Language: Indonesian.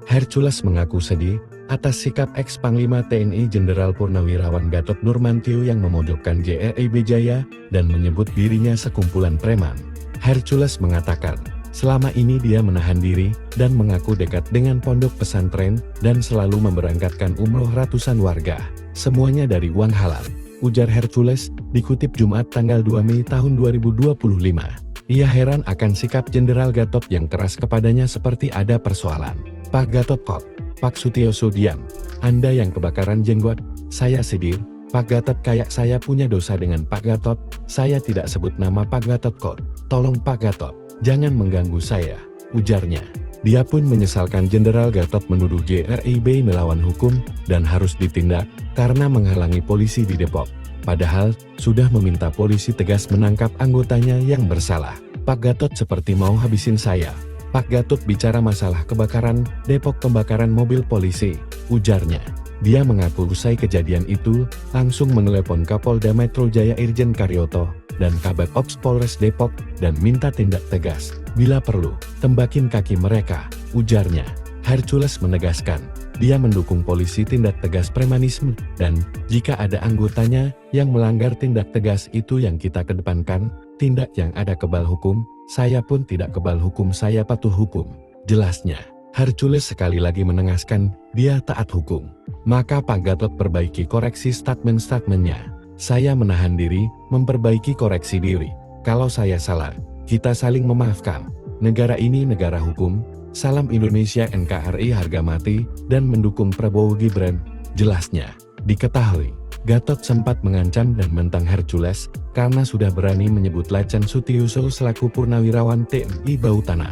Hercules mengaku sedih atas sikap ex-Panglima TNI Jenderal Purnawirawan Gatot Nurmantio yang memojokkan JRIB Jaya dan menyebut dirinya sekumpulan preman. Hercules mengatakan, selama ini dia menahan diri dan mengaku dekat dengan pondok pesantren dan selalu memberangkatkan umroh ratusan warga. Semuanya dari uang halal, ujar Hercules, dikutip Jumat tanggal 2 Mei tahun 2025. Ia heran akan sikap Jenderal Gatot yang keras kepadanya seperti ada persoalan. Pak Gatot kok, Pak Sutioso diam. Anda yang kebakaran jenggot, saya sedih. Pak Gatot kayak saya punya dosa dengan Pak Gatot. Saya tidak sebut nama Pak Gatot kok. Tolong Pak Gatot, jangan mengganggu saya, ujarnya. Dia pun menyesalkan Jenderal Gatot menuduh JRIB melawan hukum dan harus ditindak karena menghalangi polisi di Depok. Padahal, sudah meminta polisi tegas menangkap anggotanya yang bersalah. Pak Gatot seperti mau habisin saya. Pak Gatot bicara masalah kebakaran Depok, pembakaran mobil polisi, ujarnya. Dia mengaku usai kejadian itu, langsung menelepon Kapolda Metro Jaya Irjen Karyoto dan Kabak Ops Polres Depok dan minta tindak tegas. Bila perlu, tembakin kaki mereka, ujarnya. Hercules menegaskan, dia mendukung polisi tindak tegas premanisme dan jika ada anggotanya yang melanggar tindak tegas itu yang kita kedepankan, tindak yang ada kebal hukum. Saya pun tidak kebal hukum, saya patuh hukum, jelasnya. Hercules sekali lagi menegaskan, dia taat hukum. Maka Pak Gatot perbaiki koreksi statement-statementnya. Saya menahan diri, memperbaiki koreksi diri. Kalau saya salah, kita saling memaafkan. Negara ini negara hukum. Salam Indonesia NKRI harga mati, dan mendukung Prabowo Gibran, jelasnya. Diketahui, Gatot sempat mengancam dan mentang Hercules, karena sudah berani menyebut Lacan Sutioso selaku purnawirawan TNI Bau Tanah.